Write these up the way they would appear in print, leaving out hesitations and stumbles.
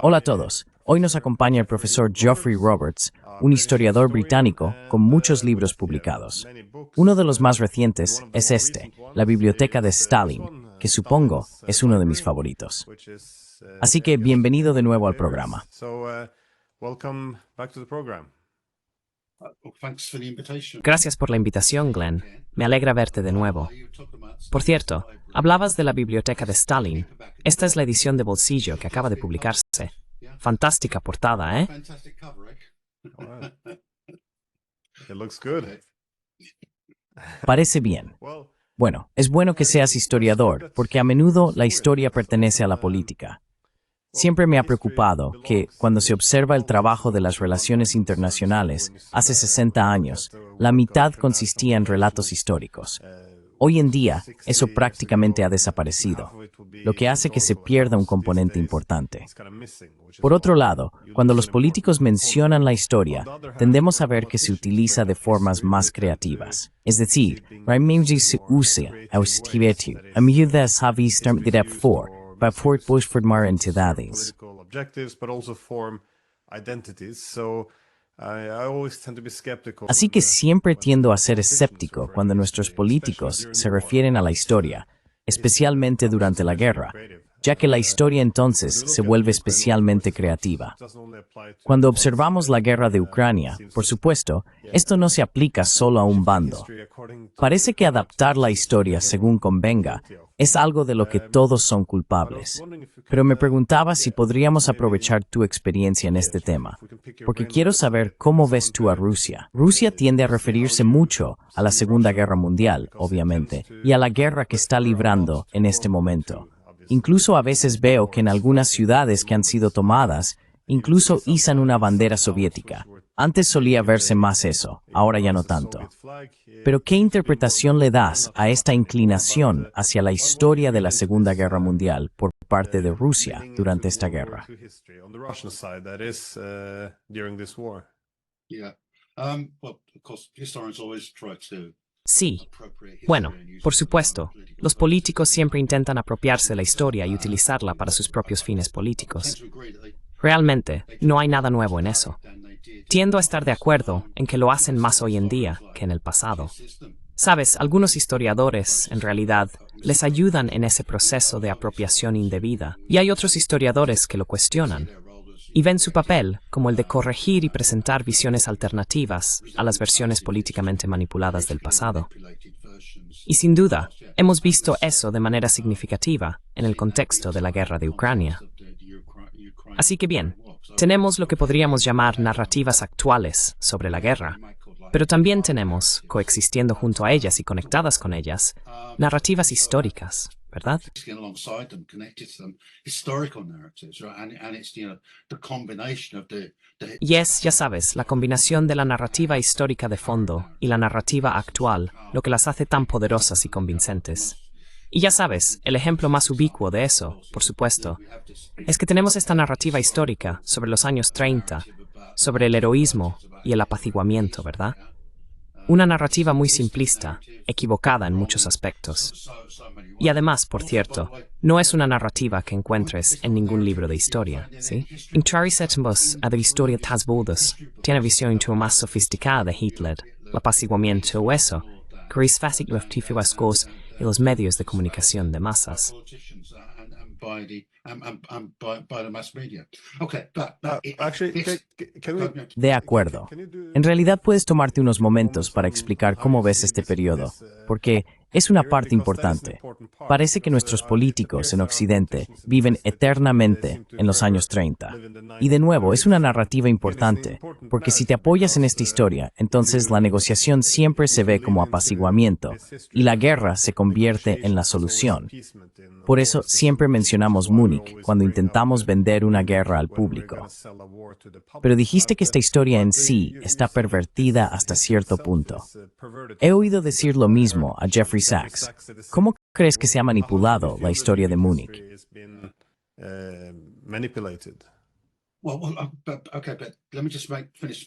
Hola a todos. Hoy nos acompaña el profesor Geoffrey Roberts, un historiador británico con muchos libros publicados. Uno de los más recientes es este, La Biblioteca de Stalin, que supongo es uno de mis favoritos. Así que bienvenido de nuevo al programa. Gracias por la invitación, Glenn. Me alegra verte de nuevo. Por cierto, hablabas de la Biblioteca de Stalin. Esta es la edición de bolsillo que acaba de publicarse. Fantástica portada, ¿eh? Parece bien. Bueno, es bueno que seas historiador, porque a menudo la historia pertenece a la política. Siempre me ha preocupado que, cuando se observa el trabajo de las relaciones internacionales, hace 60 años, la mitad consistía en relatos históricos. Hoy en día, eso prácticamente ha desaparecido, lo que hace que se pierda un componente importante. Por otro lado, cuando los políticos mencionan la historia, tendemos a ver que se utiliza de formas más creativas. Es decir, Así que siempre tiendo a ser escéptico cuando nuestros políticos se refieren a la historia, especialmente durante la guerra, ya que la historia entonces se vuelve especialmente creativa. Cuando observamos la guerra de Ucrania, por supuesto, esto no se aplica solo a un bando. Parece que adaptar la historia según convenga es algo de lo que todos son culpables. Pero me preguntaba si podríamos aprovechar tu experiencia en este tema, porque quiero saber cómo ves tú a Rusia. Rusia tiende a referirse mucho a la Segunda Guerra Mundial, obviamente, y a la guerra que está librando en este momento. Incluso a veces veo que en algunas ciudades que han sido tomadas, incluso izan una bandera soviética. Antes solía verse más eso, ahora ya no tanto. Pero ¿qué interpretación le das a esta inclinación hacia la historia de la Segunda Guerra Mundial por parte de Rusia durante esta guerra? Sí. Bueno, por supuesto, los políticos siempre intentan apropiarse de la historia y utilizarla para sus propios fines políticos. Realmente, no hay nada nuevo en eso. Tiendo a estar de acuerdo en que lo hacen más hoy en día que en el pasado. Sabes, algunos historiadores, en realidad, les ayudan en ese proceso de apropiación indebida, y hay otros historiadores que lo cuestionan, y ven su papel como el de corregir y presentar visiones alternativas a las versiones políticamente manipuladas del pasado. Y sin duda, hemos visto eso de manera significativa en el contexto de la guerra de Ucrania. Así que bien, tenemos lo que podríamos llamar narrativas actuales sobre la guerra, pero también tenemos, coexistiendo junto a ellas y conectadas con ellas, narrativas históricas, ¿verdad? Y es, ya sabes, la combinación de la narrativa histórica de fondo y la narrativa actual lo que las hace tan poderosas y convincentes. Y ya sabes, el ejemplo más ubicuo de eso, por supuesto, es que tenemos esta narrativa histórica sobre los años 30, sobre el heroísmo y el apaciguamiento, ¿verdad? Una narrativa muy simplista, equivocada en muchos aspectos. Y además, por cierto, no es una narrativa que encuentres en ningún libro de historia, ¿sí? Interesemos a la historia tasboldas, tiene visión mucho más sofisticada de Hitler, el apaciguamiento o eso, que es fácil y los medios de comunicación de masas. De acuerdo. En realidad puedes tomarte unos momentos para explicar cómo ves este periodo, porque es una parte importante. Parece que nuestros políticos en Occidente viven eternamente en los años 30. Y de nuevo, es una narrativa importante, porque si te apoyas en esta historia, entonces la negociación siempre se ve como apaciguamiento, y la guerra se convierte en la solución. Por eso siempre mencionamos Múnich cuando intentamos vender una guerra al público. Pero dijiste que esta historia en sí está pervertida hasta cierto punto. He oído decir lo mismo a Jeffrey Sachs. ¿Cómo crees que se ha manipulado la historia de Múnich?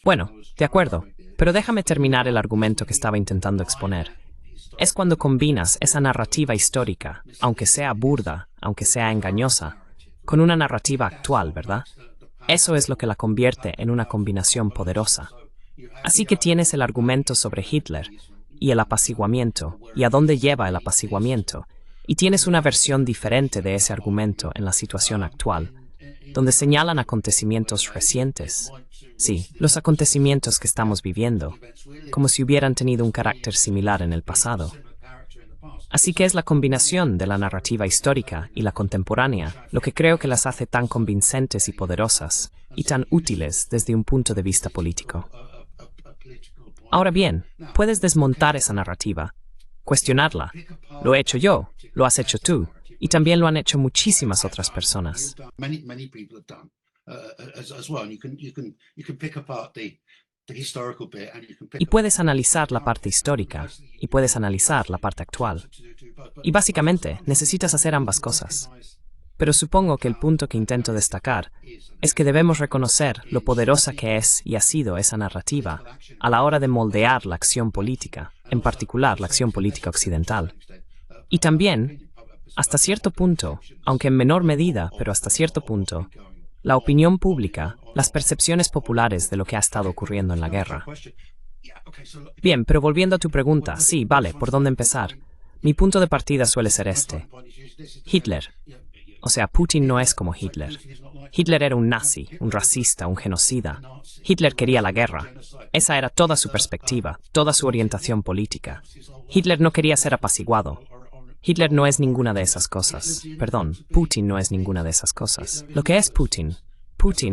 Bueno, de acuerdo, pero déjame terminar el argumento que estaba intentando exponer. Es cuando combinas esa narrativa histórica, aunque sea burda, aunque sea engañosa, con una narrativa actual, ¿verdad? Eso es lo que la convierte en una combinación poderosa. Así que tienes el argumento sobre Hitler y el apaciguamiento, y a dónde lleva el apaciguamiento, y tienes una versión diferente de ese argumento en la situación actual, donde señalan acontecimientos recientes. Sí, los acontecimientos que estamos viviendo, como si hubieran tenido un carácter similar en el pasado. Así que es la combinación de la narrativa histórica y la contemporánea lo que creo que las hace tan convincentes y poderosas, y tan útiles desde un punto de vista político. Ahora bien, puedes desmontar esa narrativa, cuestionarla. Lo he hecho yo, lo has hecho tú, y también lo han hecho muchísimas otras personas. Y puedes analizar la parte histórica, y puedes analizar la parte actual. Y básicamente, necesitas hacer ambas cosas. Pero supongo que el punto que intento destacar es que debemos reconocer lo poderosa que es y ha sido esa narrativa a la hora de moldear la acción política, en particular la acción política occidental. Y también, hasta cierto punto, aunque en menor medida, pero hasta cierto punto, la opinión pública, las percepciones populares de lo que ha estado ocurriendo en la guerra. Bien, pero volviendo a tu pregunta, sí, vale, ¿por dónde empezar? Mi punto de partida suele ser este. Hitler. O sea, Putin no es como Hitler. Hitler era un nazi, un racista, un genocida. Hitler quería la guerra. Esa era toda su perspectiva, toda su orientación política. Hitler no quería ser apaciguado. Hitler no es ninguna de esas cosas. Perdón, Putin no es ninguna de esas cosas. Lo que es Putin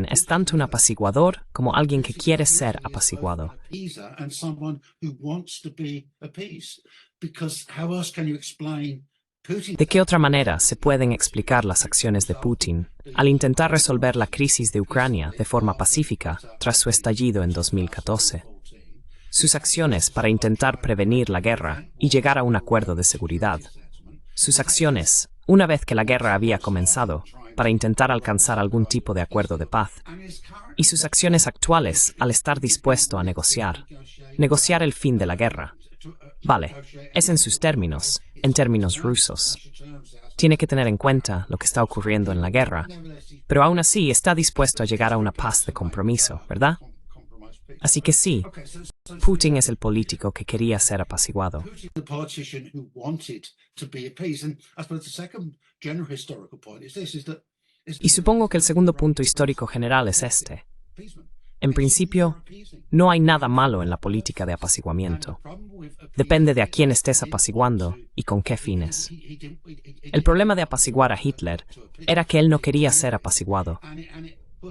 es tanto un apaciguador como alguien que quiere ser apaciguado. ¿De qué otra manera se pueden explicar las acciones de Putin al intentar resolver la crisis de Ucrania de forma pacífica tras su estallido en 2014? Sus acciones para intentar prevenir la guerra y llegar a un acuerdo de seguridad. Sus acciones, una vez que la guerra había comenzado, para intentar alcanzar algún tipo de acuerdo de paz. Y sus acciones actuales al estar dispuesto a negociar el fin de la guerra. Vale, es en sus términos, en términos rusos. Tiene que tener en cuenta lo que está ocurriendo en la guerra, pero aún así está dispuesto a llegar a una paz de compromiso, ¿verdad? Así que sí, Putin es el político que quería ser apaciguado. Y supongo que el segundo punto histórico general es este. En principio, no hay nada malo en la política de apaciguamiento. Depende de a quién estés apaciguando y con qué fines. El problema de apaciguar a Hitler era que él no quería ser apaciguado.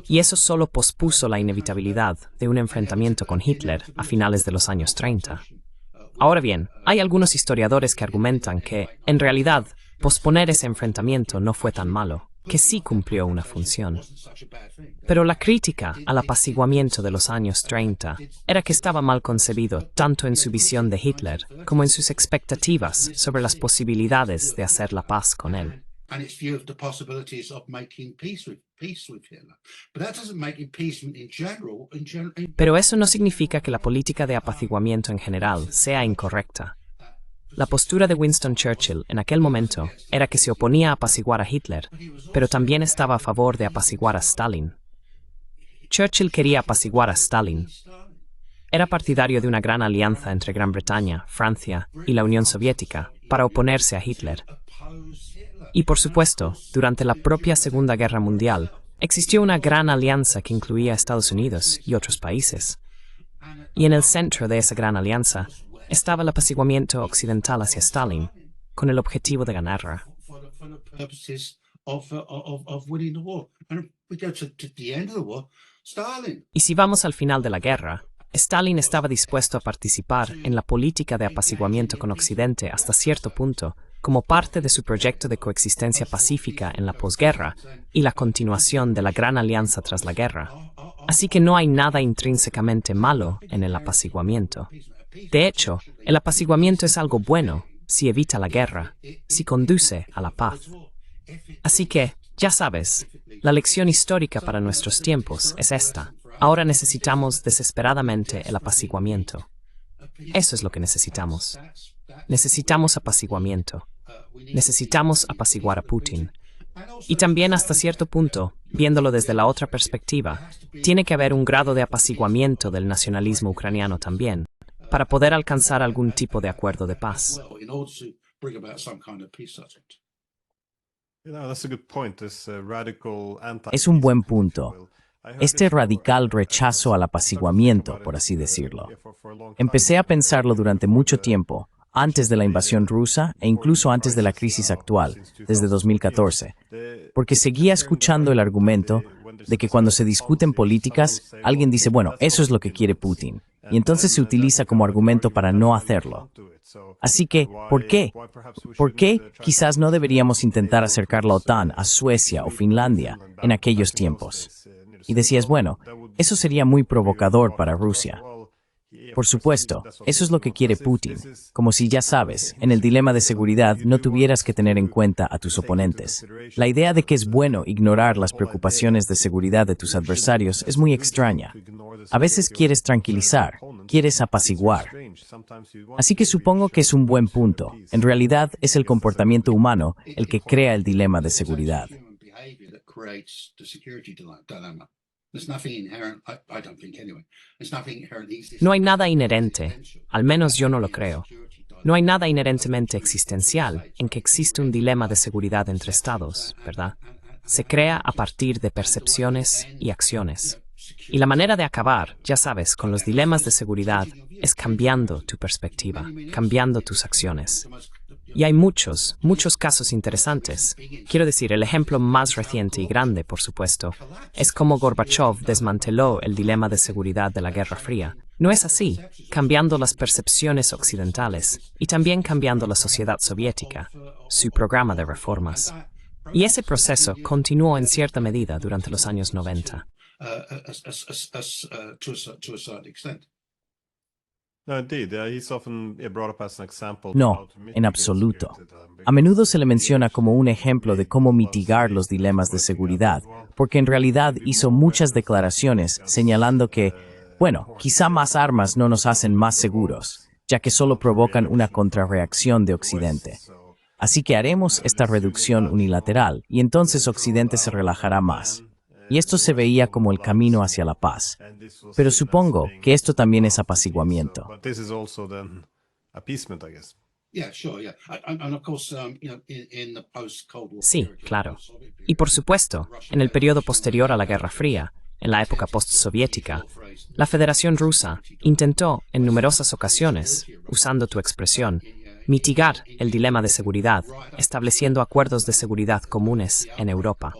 Y eso solo pospuso la inevitabilidad de un enfrentamiento con Hitler a finales de los años 30. Ahora bien, hay algunos historiadores que argumentan que, en realidad, posponer ese enfrentamiento no fue tan malo, que sí cumplió una función. Pero la crítica al apaciguamiento de los años 30 era que estaba mal concebido tanto en su visión de Hitler como en sus expectativas sobre las posibilidades de hacer la paz con él. Pero eso no significa que la política de apaciguamiento en general sea incorrecta. La postura de Winston Churchill en aquel momento era que se oponía a apaciguar a Hitler, pero también estaba a favor de apaciguar a Stalin. Churchill quería apaciguar a Stalin. Era partidario de una gran alianza entre Gran Bretaña, Francia y la Unión Soviética para oponerse a Hitler. Y por supuesto, durante la propia Segunda Guerra Mundial, existió una gran alianza que incluía a Estados Unidos y otros países. Y en el centro de esa gran alianza estaba el apaciguamiento occidental hacia Stalin, con el objetivo de ganarla. Y si vamos al final de la guerra, Stalin estaba dispuesto a participar en la política de apaciguamiento con Occidente hasta cierto punto, como parte de su proyecto de coexistencia pacífica en la posguerra y la continuación de la Gran Alianza tras la guerra. Así que no hay nada intrínsecamente malo en el apaciguamiento. De hecho, el apaciguamiento es algo bueno si evita la guerra, si conduce a la paz. Así que, ya sabes, la lección histórica para nuestros tiempos es esta. Ahora necesitamos desesperadamente el apaciguamiento. Eso es lo que necesitamos. Necesitamos apaciguamiento. Necesitamos apaciguar a Putin. Y también hasta cierto punto, viéndolo desde la otra perspectiva, tiene que haber un grado de apaciguamiento del nacionalismo ucraniano también, para poder alcanzar algún tipo de acuerdo de paz. Es un buen punto. Este radical rechazo al apaciguamiento, por así decirlo. Empecé a pensarlo durante mucho tiempo, antes de la invasión rusa e incluso antes de la crisis actual, desde 2014, porque seguía escuchando el argumento de que cuando se discuten políticas, alguien dice, bueno, eso es lo que quiere Putin, y entonces se utiliza como argumento para no hacerlo. Así que, ¿por qué? ¿Por qué quizás no deberíamos intentar acercar la OTAN a Suecia o Finlandia en aquellos tiempos? Y decías, bueno, eso sería muy provocador para Rusia. Por supuesto, eso es lo que quiere Putin, como si ya sabes, en el dilema de seguridad no tuvieras que tener en cuenta a tus oponentes. La idea de que es bueno ignorar las preocupaciones de seguridad de tus adversarios es muy extraña. A veces quieres tranquilizar, quieres apaciguar. Así que supongo que es un buen punto. En realidad es el comportamiento humano el que crea el dilema de seguridad. No hay nada inherente, al menos yo no lo creo. No hay nada inherentemente existencial en que existe un dilema de seguridad entre estados, ¿verdad? Se crea a partir de percepciones y acciones. Y la manera de acabar, ya sabes, con los dilemas de seguridad es cambiando tu perspectiva, cambiando tus acciones. Y hay muchos casos interesantes. Quiero decir, el ejemplo más reciente y grande, por supuesto, es cómo Gorbachev desmanteló el dilema de seguridad de la Guerra Fría. No es así, cambiando las percepciones occidentales y también cambiando la sociedad soviética, su programa de reformas. Y ese proceso continuó en cierta medida durante los años 90. No, en absoluto. A menudo se le menciona como un ejemplo de cómo mitigar los dilemas de seguridad, porque en realidad hizo muchas declaraciones señalando que, bueno, quizá más armas no nos hacen más seguros, ya que solo provocan una contrarreacción de Occidente. Así que haremos esta reducción unilateral y entonces Occidente se relajará más. Y esto se veía como el camino hacia la paz. Pero supongo que esto también es apaciguamiento. Sí, claro. Y por supuesto, en el periodo posterior a la Guerra Fría, en la época postsoviética, la Federación Rusa intentó en numerosas ocasiones, usando tu expresión, mitigar el dilema de seguridad, estableciendo acuerdos de seguridad comunes en Europa.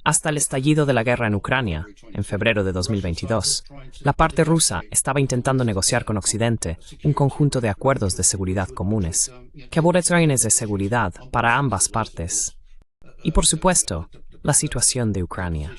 Hasta el estallido de la guerra en Ucrania, en febrero de 2022, la parte rusa estaba intentando negociar con Occidente un conjunto de acuerdos de seguridad comunes, que abordarían de seguridad para ambas partes. Y por supuesto, la situación de Ucrania.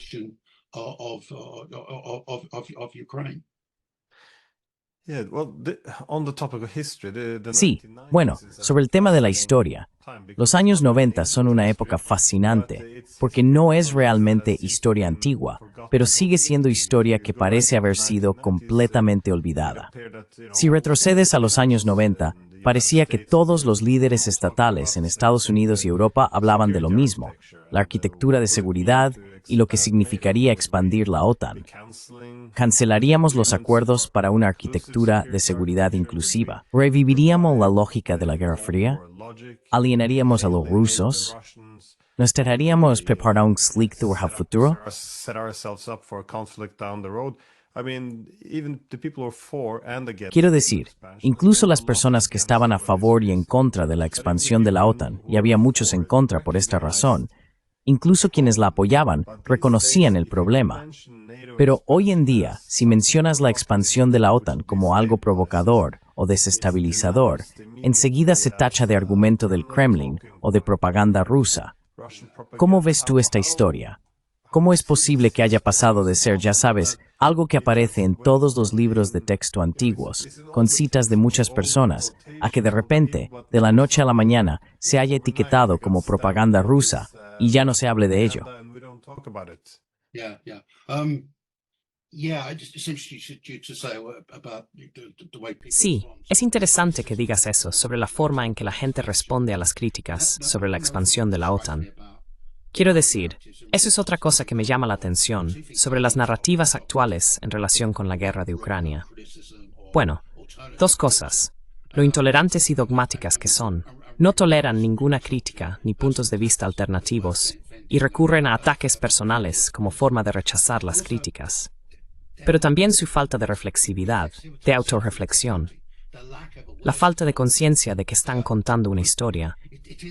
Sí, bueno, sobre el tema de la historia. Los años 90 son una época fascinante, porque no es realmente historia antigua, pero sigue siendo historia que parece haber sido completamente olvidada. Si retrocedes a los años 90, parecía que todos los líderes estatales en Estados Unidos y Europa hablaban de lo mismo, la arquitectura de seguridad y lo que significaría expandir la OTAN. Cancelaríamos los acuerdos para una arquitectura de seguridad inclusiva. ¿Reviviríamos la lógica de la Guerra Fría? ¿Alienaríamos a los rusos? ¿Nos estaríamos preparando un conflicto al futuro? Quiero decir, incluso las personas que estaban a favor y en contra de la expansión de la OTAN, y había muchos en contra por esta razón, incluso quienes la apoyaban, reconocían el problema. Pero hoy en día, si mencionas la expansión de la OTAN como algo provocador o desestabilizador, enseguida se tacha de argumento del Kremlin o de propaganda rusa. ¿Cómo ves tú esta historia? ¿Cómo es posible que haya pasado de ser, ya sabes, algo que aparece en todos los libros de texto antiguos, con citas de muchas personas, a que de repente, de la noche a la mañana, se haya etiquetado como propaganda rusa y ya no se hable de ello? Sí, es interesante que digas eso sobre la forma en que la gente responde a las críticas sobre la expansión de la OTAN. Quiero decir, eso es otra cosa que me llama la atención sobre las narrativas actuales en relación con la guerra de Ucrania. Bueno, dos cosas. Lo intolerantes y dogmáticas que son. No toleran ninguna crítica ni puntos de vista alternativos y recurren a ataques personales como forma de rechazar las críticas. Pero también su falta de reflexividad, de autorreflexión. La falta de conciencia de que están contando una historia,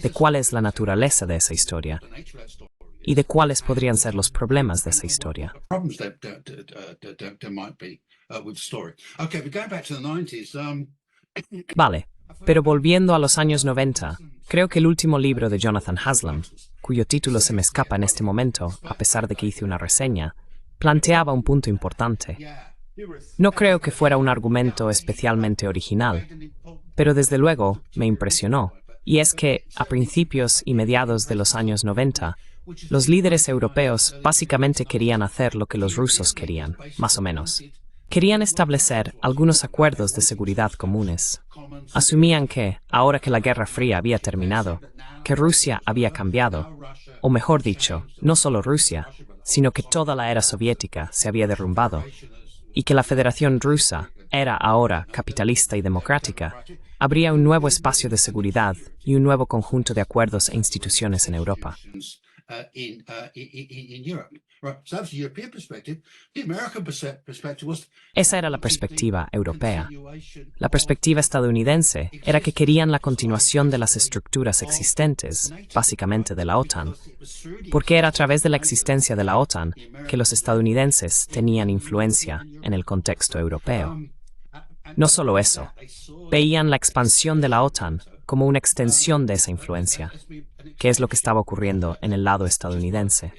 de cuál es la naturaleza de esa historia y de cuáles podrían ser los problemas de esa historia. Vale, pero volviendo a los años 90, creo que el último libro de Jonathan Haslam, cuyo título se me escapa en este momento, a pesar de que hice una reseña, planteaba un punto importante. No creo que fuera un argumento especialmente original, pero desde luego me impresionó, y es que, a principios y mediados de los años 90, los líderes europeos básicamente querían hacer lo que los rusos querían, más o menos. Querían establecer algunos acuerdos de seguridad comunes. Asumían que, ahora que la Guerra Fría había terminado, que Rusia había cambiado, o mejor dicho, no solo Rusia, sino que toda la era soviética se había derrumbado, y que la Federación Rusa era ahora capitalista y democrática, habría un nuevo espacio de seguridad y un nuevo conjunto de acuerdos e instituciones en Europa. Esa era la perspectiva europea. La perspectiva estadounidense era que querían la continuación de las estructuras existentes, básicamente de la OTAN, porque era a través de la existencia de la OTAN que los estadounidenses tenían influencia en el contexto europeo. No solo eso, veían la expansión de la OTAN como una extensión de esa influencia, que es lo que estaba ocurriendo en el lado estadounidense.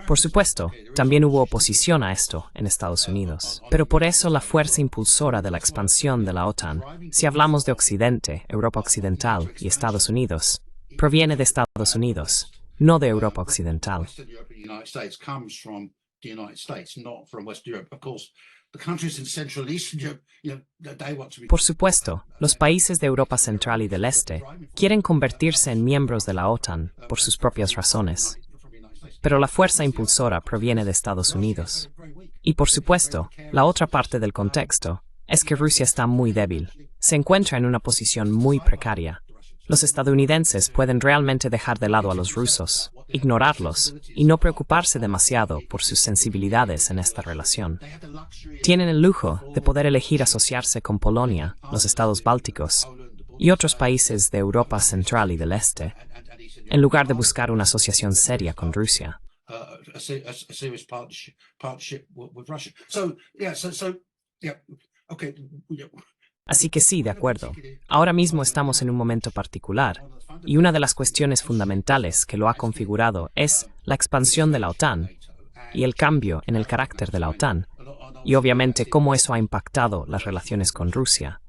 Por supuesto, también hubo oposición a esto en Estados Unidos, pero por eso la fuerza impulsora de la expansión de la OTAN, si hablamos de Occidente, Europa Occidental y Estados Unidos, proviene de Estados Unidos, no de Europa Occidental. Por supuesto, los países de Europa Central y del Este quieren convertirse en miembros de la OTAN por sus propias razones. Pero la fuerza impulsora proviene de Estados Unidos. Y por supuesto, la otra parte del contexto es que Rusia está muy débil, se encuentra en una posición muy precaria. Los estadounidenses pueden realmente dejar de lado a los rusos, ignorarlos y no preocuparse demasiado por sus sensibilidades en esta relación. Tienen el lujo de poder elegir asociarse con Polonia, los estados bálticos y otros países de Europa Central y del Este, en lugar de buscar una asociación seria con Rusia. Así que sí, de acuerdo. Ahora mismo estamos en un momento particular, y una de las cuestiones fundamentales que lo ha configurado es la expansión de la OTAN y el cambio en el carácter de la OTAN, y obviamente cómo eso ha impactado las relaciones con Rusia.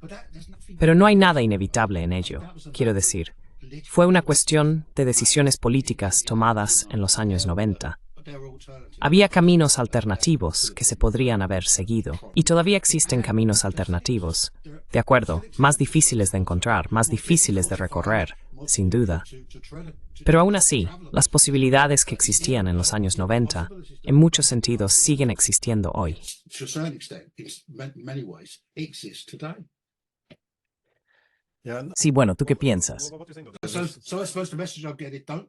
Pero no hay nada inevitable en ello, quiero decir. Fue una cuestión de decisiones políticas tomadas en los años 90. Había caminos alternativos que se podrían haber seguido, y todavía existen caminos alternativos, de acuerdo, más difíciles de encontrar, más difíciles de recorrer, sin duda. Pero aún así, las posibilidades que existían en los años 90, en muchos sentidos, siguen existiendo hoy. Sí, bueno, ¿tú qué piensas?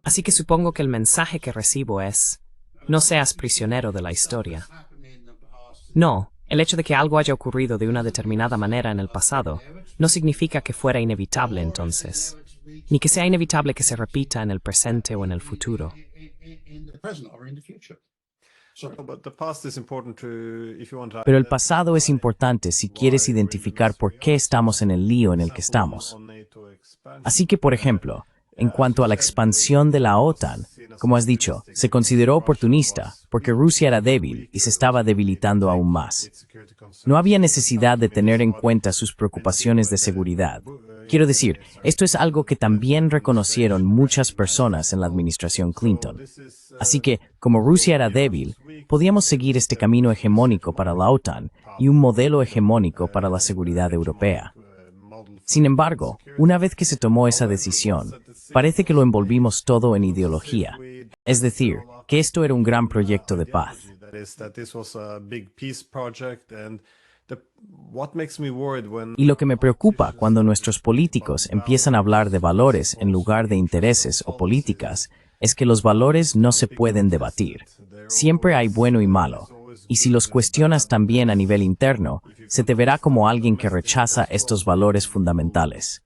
Así que supongo que el mensaje que recibo es: no seas prisionero de la historia. No, el hecho de que algo haya ocurrido de una determinada manera en el pasado no significa que fuera inevitable entonces, ni que sea inevitable que se repita en el presente o en el futuro. Pero el pasado es importante si quieres identificar por qué estamos en el lío en el que estamos. Así que, por ejemplo, en cuanto a la expansión de la OTAN, como has dicho, se consideró oportunista porque Rusia era débil y se estaba debilitando aún más. No había necesidad de tener en cuenta sus preocupaciones de seguridad. Quiero decir, esto es algo que también reconocieron muchas personas en la administración Clinton. Así que, como Rusia era débil, podíamos seguir este camino hegemónico para la OTAN y un modelo hegemónico para la seguridad europea. Sin embargo, una vez que se tomó esa decisión, parece que lo envolvimos todo en ideología. Es decir, que esto era un gran proyecto de paz. Y lo que me preocupa cuando nuestros políticos empiezan a hablar de valores en lugar de intereses o políticas es que los valores no se pueden debatir. Siempre hay bueno y malo, y si los cuestionas también a nivel interno, se te verá como alguien que rechaza estos valores fundamentales.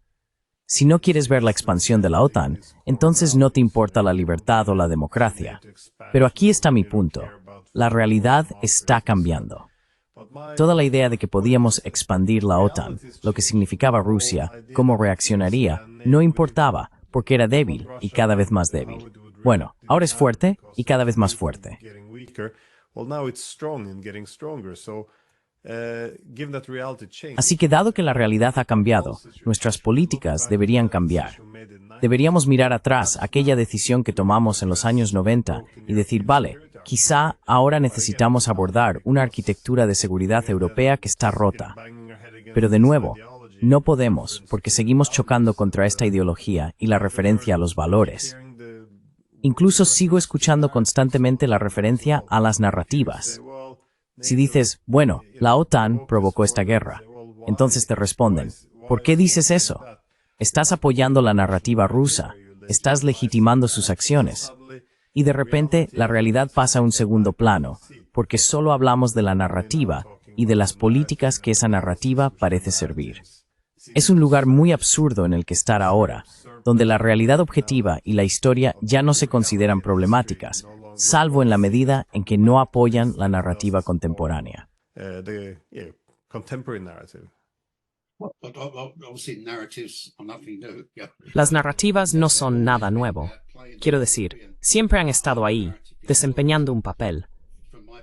Si no quieres ver la expansión de la OTAN, entonces no te importa la libertad o la democracia. Pero aquí está mi punto. La realidad está cambiando. Toda la idea de que podíamos expandir la OTAN, lo que significaba Rusia, cómo reaccionaría, no importaba, porque era débil y cada vez más débil. Bueno, ahora es fuerte y cada vez más fuerte. Así que dado que la realidad ha cambiado, nuestras políticas deberían cambiar. Deberíamos mirar atrás aquella decisión que tomamos en los años 90 y decir, vale, quizá ahora necesitamos abordar una arquitectura de seguridad europea que está rota. Pero de nuevo, no podemos porque seguimos chocando contra esta ideología y la referencia a los valores. Incluso sigo escuchando constantemente la referencia a las narrativas. Si dices, bueno, la OTAN provocó esta guerra, entonces te responden, ¿por qué dices eso? Estás apoyando la narrativa rusa, estás legitimando sus acciones. Y de repente la realidad pasa a un segundo plano, porque solo hablamos de la narrativa y de las políticas que esa narrativa parece servir. Es un lugar muy absurdo en el que estar ahora, donde la realidad objetiva y la historia ya no se consideran problemáticas, salvo en la medida en que no apoyan la narrativa contemporánea. Las narrativas no son nada nuevo. Quiero decir, siempre han estado ahí, desempeñando un papel.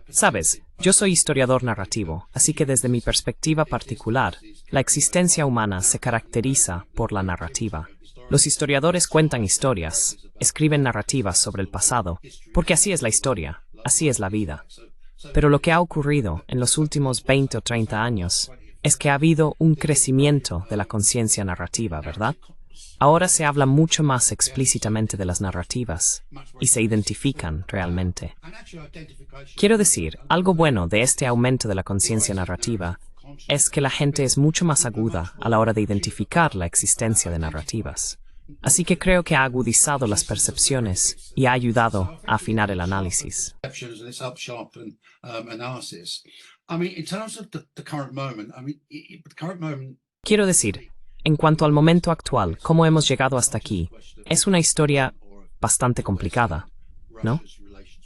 Sabes, yo soy historiador narrativo, así que desde mi perspectiva particular, la existencia humana se caracteriza por la narrativa. Los historiadores cuentan historias, escriben narrativas sobre el pasado, porque así es la historia, así es la vida. Pero lo que ha ocurrido en los últimos 20 o 30 años es que ha habido un crecimiento de la conciencia narrativa, ¿verdad? Ahora se habla mucho más explícitamente de las narrativas y se identifican realmente. Quiero decir, algo bueno de este aumento de la conciencia narrativa es que la gente es mucho más aguda a la hora de identificar la existencia de narrativas. Así que creo que ha agudizado las percepciones y ha ayudado a afinar el análisis. Quiero decir, en cuanto al momento actual, cómo hemos llegado hasta aquí, es una historia bastante complicada, ¿no?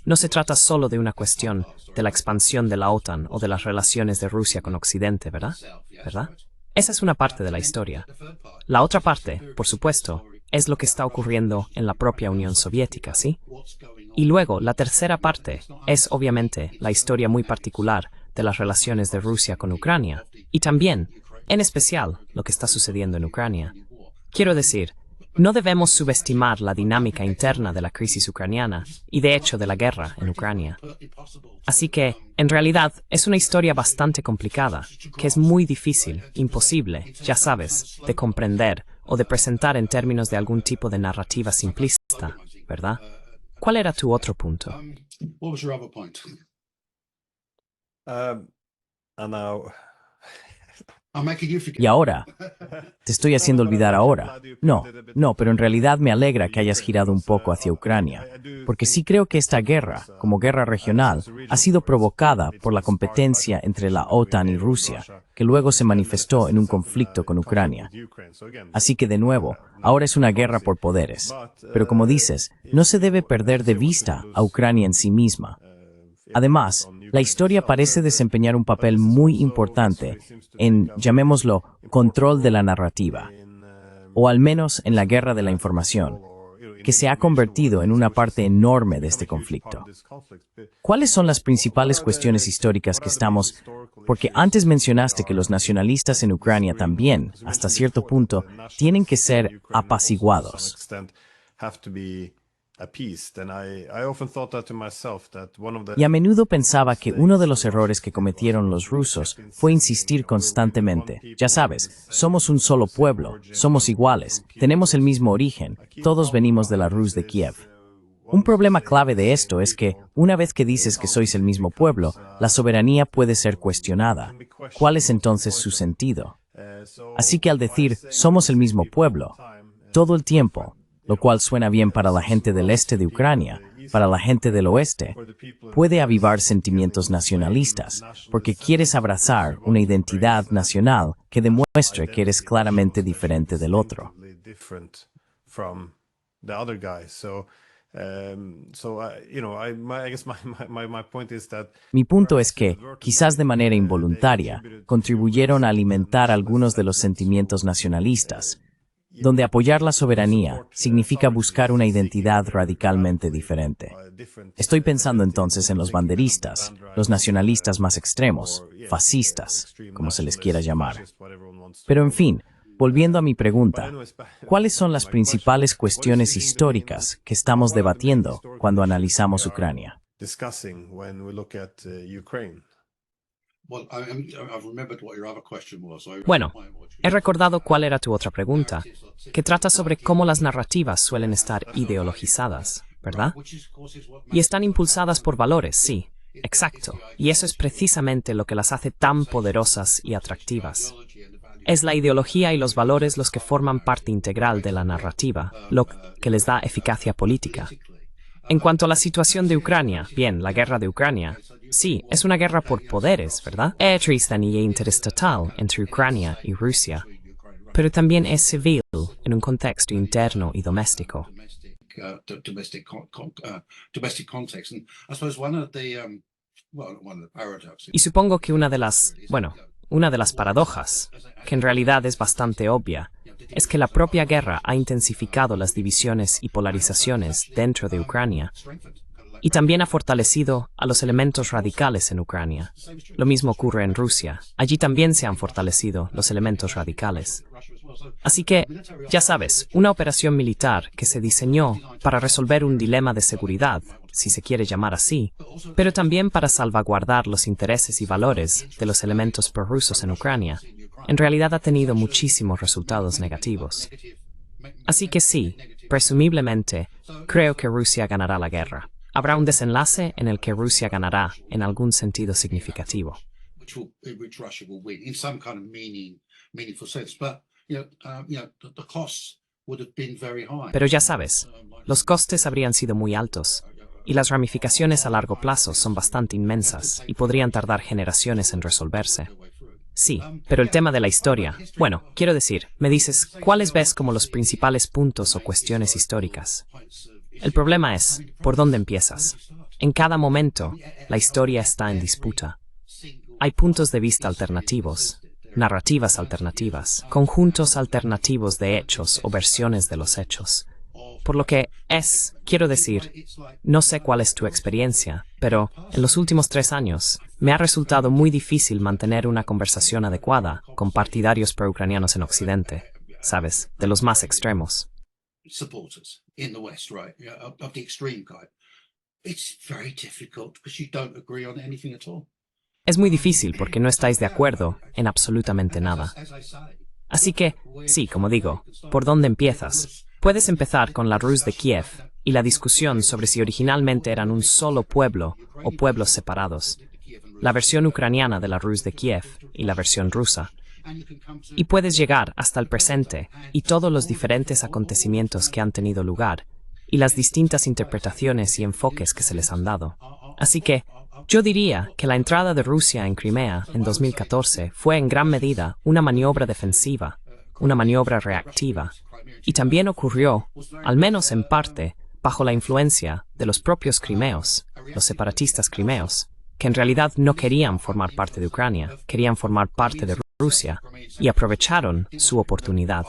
No se trata solo de una cuestión de la expansión de la OTAN o de las relaciones de Rusia con Occidente, ¿verdad? Esa es una parte de la historia. La otra parte, por supuesto, es lo que está ocurriendo en la propia Unión Soviética, ¿sí? Y luego, la tercera parte es, obviamente, la historia muy particular de las relaciones de Rusia con Ucrania, y también, en especial, lo que está sucediendo en Ucrania. Quiero decir, no debemos subestimar la dinámica interna de la crisis ucraniana y, de hecho, de la guerra en Ucrania. Así que, en realidad, es una historia bastante complicada, que es muy difícil, imposible, ya sabes, de comprender o de presentar en términos de algún tipo de narrativa simplista, ¿verdad? ¿Cuál era tu otro punto? Y ahora, te estoy haciendo olvidar ahora. No, pero en realidad me alegra que hayas girado un poco hacia Ucrania, porque sí creo que esta guerra, como guerra regional, ha sido provocada por la competencia entre la OTAN y Rusia, que luego se manifestó en un conflicto con Ucrania. Así que de nuevo, ahora es una guerra por poderes. Pero como dices, no se debe perder de vista a Ucrania en sí misma. Además, la historia parece desempeñar un papel muy importante en, llamémoslo, control de la narrativa, o al menos en la guerra de la información, que se ha convertido en una parte enorme de este conflicto. ¿Cuáles son las principales cuestiones históricas que estamos porque antes mencionaste que los nacionalistas en Ucrania también, hasta cierto punto, tienen que ser apaciguados. Y a menudo pensaba que uno de los errores que cometieron los rusos fue insistir constantemente. Ya sabes, somos un solo pueblo, somos iguales, tenemos el mismo origen, todos venimos de la Rus de Kiev. Un problema clave de esto es que, una vez que dices que sois el mismo pueblo, la soberanía puede ser cuestionada. ¿Cuál es entonces su sentido? Así que al decir, somos el mismo pueblo, todo el tiempo, lo cual suena bien para la gente del este de Ucrania, para la gente del oeste, puede avivar sentimientos nacionalistas, porque quieres abrazar una identidad nacional que demuestre que eres claramente diferente del otro. Mi punto es que, quizás de manera involuntaria, contribuyeron a alimentar algunos de los sentimientos nacionalistas, donde apoyar la soberanía significa buscar una identidad radicalmente diferente. Estoy pensando entonces en los banderistas, los nacionalistas más extremos, fascistas, como se les quiera llamar. Pero en fin, volviendo a mi pregunta, ¿cuáles son las principales cuestiones históricas que estamos debatiendo cuando analizamos Ucrania? Bueno, he recordado cuál era tu otra pregunta, que trata sobre cómo las narrativas suelen estar ideologizadas, ¿verdad? Y están impulsadas por valores, sí, exacto. Y eso es precisamente lo que las hace tan poderosas y atractivas. Es la ideología y los valores los que forman parte integral de la narrativa, lo que les da eficacia política. En cuanto a la situación de Ucrania, bien, la guerra de Ucrania, sí, es una guerra por poderes, ¿verdad? Es y interestatal entre Ucrania y Rusia, pero también es civil en un contexto interno y doméstico. Y supongo que una de las paradojas, que en realidad es bastante obvia, es que la propia guerra ha intensificado las divisiones y polarizaciones dentro de Ucrania y también ha fortalecido a los elementos radicales en Ucrania. Lo mismo ocurre en Rusia. Allí también se han fortalecido los elementos radicales. Así que, ya sabes, una operación militar que se diseñó para resolver un dilema de seguridad, si se quiere llamar así, pero también para salvaguardar los intereses y valores de los elementos prorrusos en Ucrania, en realidad ha tenido muchísimos resultados negativos. Así que sí, presumiblemente, creo que Rusia ganará la guerra. Habrá un desenlace en el que Rusia ganará en algún sentido significativo. Pero ya sabes, los costes habrían sido muy altos, y las ramificaciones a largo plazo son bastante inmensas y podrían tardar generaciones en resolverse. Sí, pero el tema de la historia, bueno, quiero decir, me dices, ¿cuáles ves como los principales puntos o cuestiones históricas? El problema es, ¿por dónde empiezas? En cada momento, la historia está en disputa. Hay puntos de vista alternativos, narrativas alternativas, conjuntos alternativos de hechos o versiones de los hechos. Por lo que quiero decir, no sé cuál es tu experiencia, pero en los últimos 3 años me ha resultado muy difícil mantener una conversación adecuada con partidarios pro-ucranianos en Occidente, ¿sabes? De los más extremos. Es muy difícil porque no estáis de acuerdo en absolutamente nada. Así que, sí, como digo, ¿por dónde empiezas? Puedes empezar con la Rus de Kiev y la discusión sobre si originalmente eran un solo pueblo o pueblos separados, la versión ucraniana de la Rus de Kiev y la versión rusa. Y puedes llegar hasta el presente y todos los diferentes acontecimientos que han tenido lugar y las distintas interpretaciones y enfoques que se les han dado. Así que, yo diría que la entrada de Rusia en Crimea en 2014 fue en gran medida una maniobra defensiva, una maniobra reactiva, y también ocurrió, al menos en parte, bajo la influencia de los propios crimeos, los separatistas crimeos, que en realidad no querían formar parte de Ucrania, querían formar parte de Rusia. Rusia y aprovecharon su oportunidad.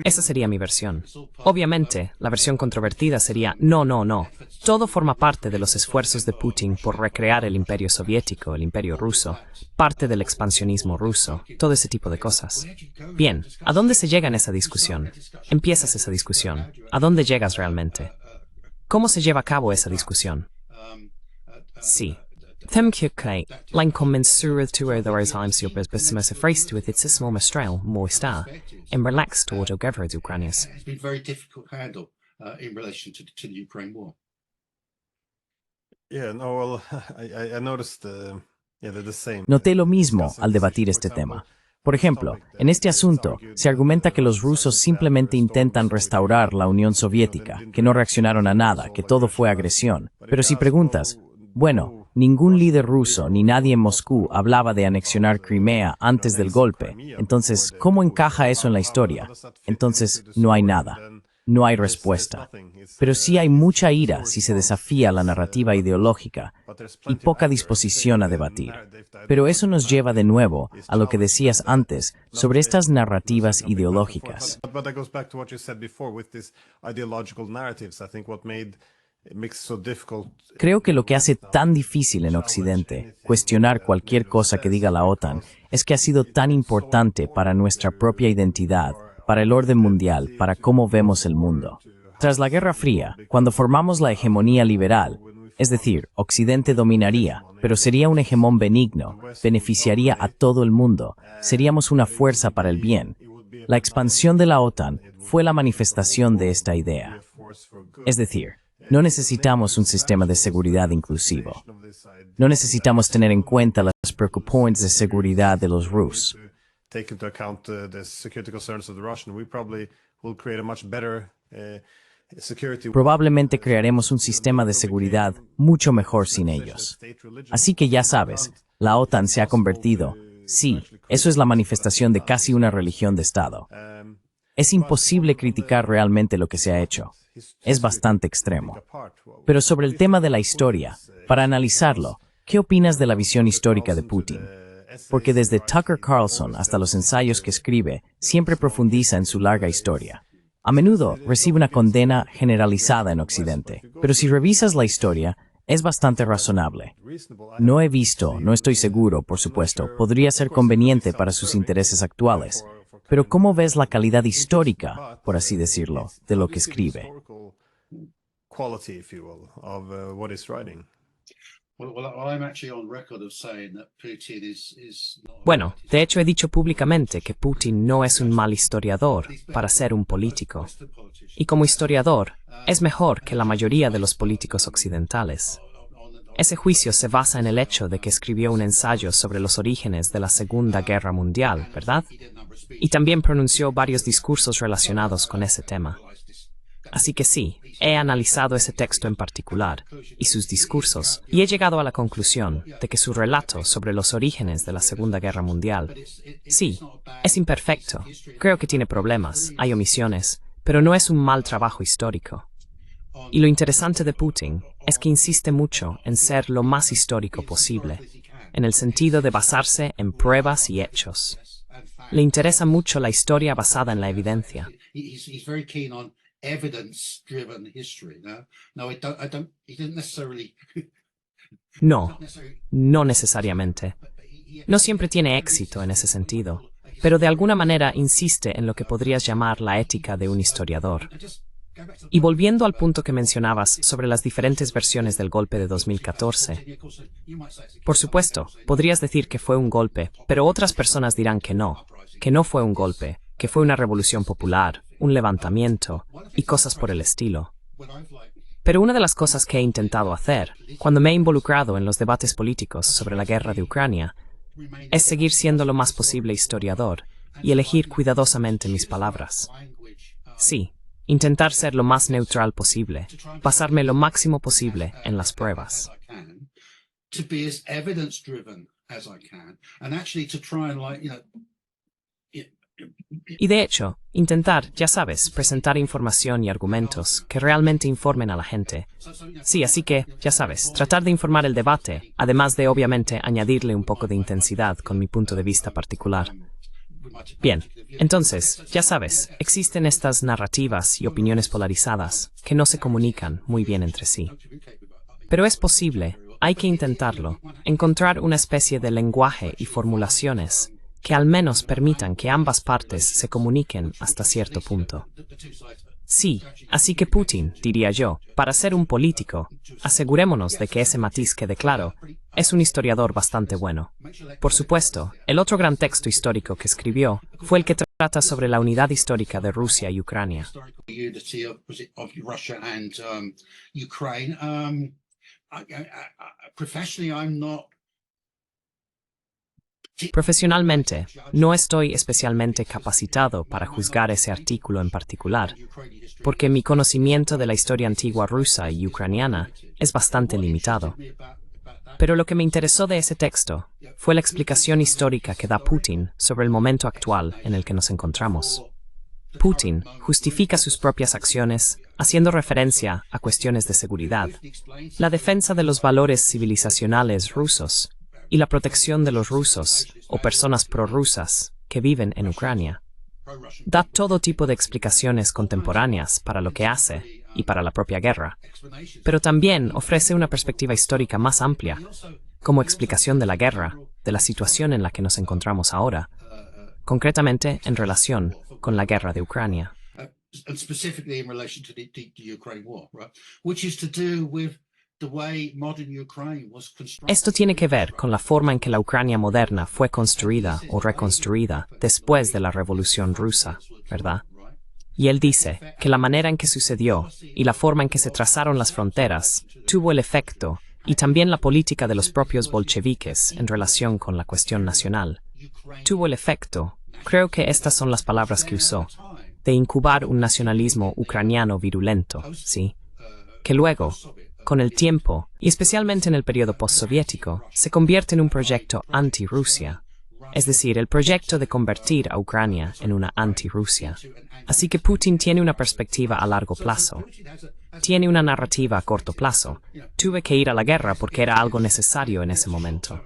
Esa sería mi versión. Obviamente, la versión controvertida sería no, no, no. Todo forma parte de los esfuerzos de Putin por recrear el imperio soviético, el imperio ruso, parte del expansionismo ruso, todo ese tipo de cosas. Bien, ¿a dónde se llega en esa discusión? Empiezas esa discusión. ¿A dónde llegas realmente? ¿Cómo se lleva a cabo esa discusión? Sí. Tem que la incommensuratura de las armas se freste with its small mestral, está en relax toward la guerra de Ucrania. Noté lo mismo al debatir este tema. Por ejemplo, en este asunto, se argumenta que los rusos simplemente intentan restaurar la Unión Soviética, que no reaccionaron a nada, que todo fue agresión. Pero si preguntas, bueno, ningún líder ruso ni nadie en Moscú hablaba de anexionar Crimea antes del golpe, entonces, ¿cómo encaja eso en la historia? Entonces, no hay nada. No hay respuesta. Pero sí hay mucha ira si se desafía la narrativa ideológica y poca disposición a debatir. Pero eso nos lleva de nuevo a lo que decías antes sobre estas narrativas ideológicas. Creo que lo que hace tan difícil en Occidente cuestionar cualquier cosa que diga la OTAN es que ha sido tan importante para nuestra propia identidad, para el orden mundial, para cómo vemos el mundo. Tras la Guerra Fría, cuando formamos la hegemonía liberal, es decir, Occidente dominaría, pero sería un hegemón benigno, beneficiaría a todo el mundo, seríamos una fuerza para el bien. La expansión de la OTAN fue la manifestación de esta idea. Es decir, no necesitamos un sistema de seguridad inclusivo. No necesitamos tener en cuenta las preocupaciones de seguridad de los rusos. Probablemente crearemos un sistema de seguridad mucho mejor sin ellos. Así que ya sabes, la OTAN se ha convertido, sí, eso es la manifestación de casi una religión de Estado. Es imposible criticar realmente lo que se ha hecho. Es bastante extremo. Pero sobre el tema de la historia, para analizarlo, ¿qué opinas de la visión histórica de Putin? Porque desde Tucker Carlson hasta los ensayos que escribe, siempre profundiza en su larga historia. A menudo recibe una condena generalizada en Occidente, pero si revisas la historia, es bastante razonable. No he visto, no estoy seguro, por supuesto, podría ser conveniente para sus intereses actuales, pero ¿cómo ves la calidad histórica, por así decirlo, de lo que escribe? Bueno, de hecho he dicho públicamente que Putin no es un mal historiador para ser un político. Y como historiador, es mejor que la mayoría de los políticos occidentales. Ese juicio se basa en el hecho de que escribió un ensayo sobre los orígenes de la Segunda Guerra Mundial, ¿verdad? Y también pronunció varios discursos relacionados con ese tema. Así que sí, he analizado ese texto en particular y sus discursos y he llegado a la conclusión de que su relato sobre los orígenes de la Segunda Guerra Mundial, sí, es imperfecto, creo que tiene problemas, hay omisiones, pero no es un mal trabajo histórico. Y lo interesante de Putin es que insiste mucho en ser lo más histórico posible, en el sentido de basarse en pruebas y hechos. Le interesa mucho la historia basada en la evidencia. No, no necesariamente. No siempre tiene éxito en ese sentido, pero de alguna manera insiste en lo que podrías llamar la ética de un historiador. Y volviendo al punto que mencionabas sobre las diferentes versiones del golpe de 2014, por supuesto, podrías decir que fue un golpe, pero otras personas dirán que no fue un golpe, que fue una revolución popular, un levantamiento y cosas por el estilo. Pero una de las cosas que he intentado hacer, cuando me he involucrado en los debates políticos sobre la guerra de Ucrania, es seguir siendo lo más posible historiador y elegir cuidadosamente mis palabras. Sí, intentar ser lo más neutral posible, basarme lo máximo posible en las pruebas. Y de hecho, intentar, ya sabes, presentar información y argumentos que realmente informen a la gente. Sí, así que, ya sabes, tratar de informar el debate, además de obviamente añadirle un poco de intensidad con mi punto de vista particular. Bien, entonces, ya sabes, existen estas narrativas y opiniones polarizadas que no se comunican muy bien entre sí. Pero es posible, hay que intentarlo, encontrar una especie de lenguaje y formulaciones que al menos permitan que ambas partes se comuniquen hasta cierto punto. Sí, así que Putin, diría yo, para ser un político, asegurémonos de que ese matiz quede claro, es un historiador bastante bueno. Por supuesto, el otro gran texto histórico que escribió fue el que trata sobre la unidad histórica de Rusia y Ucrania. Profesionalmente, no estoy especialmente capacitado para juzgar ese artículo en particular, porque mi conocimiento de la historia antigua rusa y ucraniana es bastante limitado. Pero lo que me interesó de ese texto fue la explicación histórica que da Putin sobre el momento actual en el que nos encontramos. Putin justifica sus propias acciones haciendo referencia a cuestiones de seguridad, la defensa de los valores civilizacionales rusos y la protección de los rusos o personas prorrusas que viven en Ucrania. Da todo tipo de explicaciones contemporáneas para lo que hace y para la propia guerra, pero también ofrece una perspectiva histórica más amplia, como explicación de la guerra, de la situación en la que nos encontramos ahora, concretamente en relación con la guerra de Ucrania. Esto tiene que ver con la forma en que la Ucrania moderna fue construida o reconstruida después de la Revolución Rusa, ¿verdad? Y él dice que la manera en que sucedió y la forma en que se trazaron las fronteras tuvo el efecto y también la política de los propios bolcheviques en relación con la cuestión nacional. Tuvo el efecto, creo que estas son las palabras que usó, de incubar un nacionalismo ucraniano virulento, ¿sí? Que luego, con el tiempo, y especialmente en el periodo postsoviético, se convierte en un proyecto anti-Rusia, es decir, el proyecto de convertir a Ucrania en una anti-Rusia. Así que Putin tiene una perspectiva a largo plazo. Tiene una narrativa a corto plazo. Tuve que ir a la guerra porque era algo necesario en ese momento.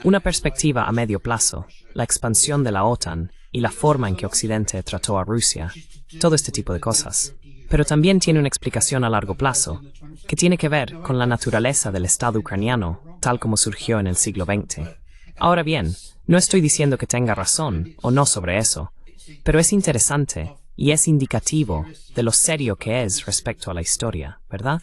Una perspectiva a medio plazo, la expansión de la OTAN y la forma en que Occidente trató a Rusia, todo este tipo de cosas. Pero también tiene una explicación a largo plazo, que tiene que ver con la naturaleza del Estado ucraniano, tal como surgió en el siglo XX. Ahora bien, no estoy diciendo que tenga razón o no sobre eso, pero es interesante y es indicativo de lo serio que es respecto a la historia, ¿verdad?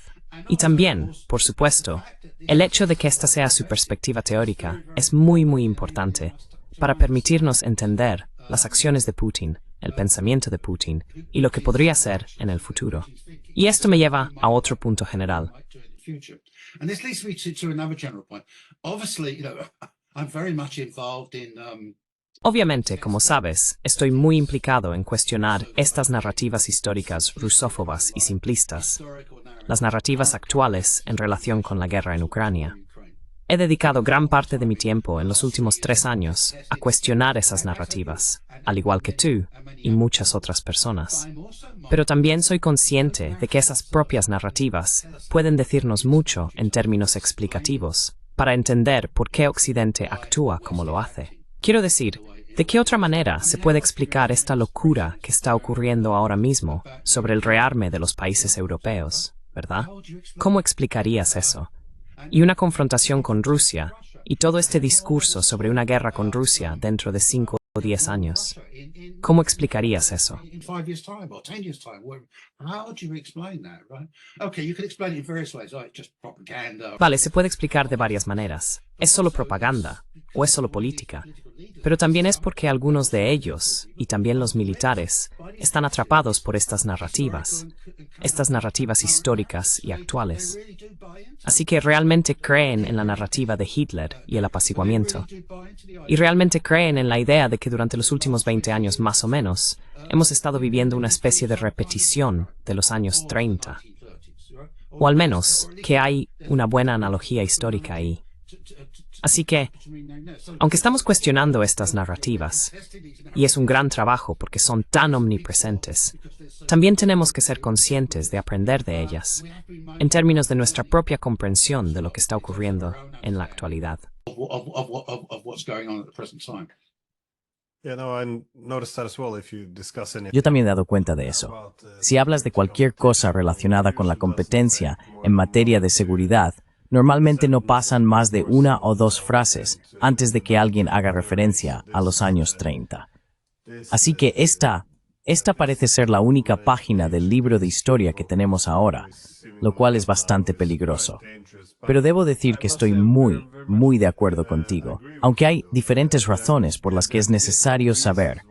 Y también, por supuesto, el hecho de que esta sea su perspectiva teórica es muy importante para permitirnos entender las acciones de Putin, el pensamiento de Putin y lo que podría ser en el futuro. Y esto me lleva a otro punto general. Obviamente, como sabes, estoy muy implicado en cuestionar estas narrativas históricas rusófobas y simplistas, las narrativas actuales en relación con la guerra en Ucrania. He dedicado gran parte de mi tiempo en los últimos 3 años a cuestionar esas narrativas, al igual que tú y muchas otras personas. Pero también soy consciente de que esas propias narrativas pueden decirnos mucho en términos explicativos, para entender por qué Occidente actúa como lo hace. Quiero decir, ¿de qué otra manera se puede explicar esta locura que está ocurriendo ahora mismo sobre el rearme de los países europeos, verdad? ¿Cómo explicarías eso? Y una confrontación con Rusia, y todo este discurso sobre una guerra con Rusia dentro de 5 o 10 años. ¿Cómo explicarías eso? Vale, se puede explicar de varias maneras. Es solo propaganda, o es solo política. Pero también es porque algunos de ellos, y también los militares, están atrapados por estas narrativas históricas y actuales. Así que realmente creen en la narrativa de Hitler y el apaciguamiento. Y realmente creen en la idea de que durante los últimos 20 años más o menos, hemos estado viviendo una especie de repetición de los años 30. O al menos que hay una buena analogía histórica ahí. Así que, aunque estamos cuestionando estas narrativas, y es un gran trabajo porque son tan omnipresentes, también tenemos que ser conscientes de aprender de ellas, en términos de nuestra propia comprensión de lo que está ocurriendo en la actualidad. Yo también he dado cuenta de eso. Si hablas de cualquier cosa relacionada con la competencia en materia de seguridad, normalmente no pasan más de una o dos frases antes de que alguien haga referencia a los años 30. Así que esta parece ser la única página del libro de historia que tenemos ahora, lo cual es bastante peligroso. Pero debo decir que estoy muy de acuerdo contigo, aunque hay diferentes razones por las que es necesario saber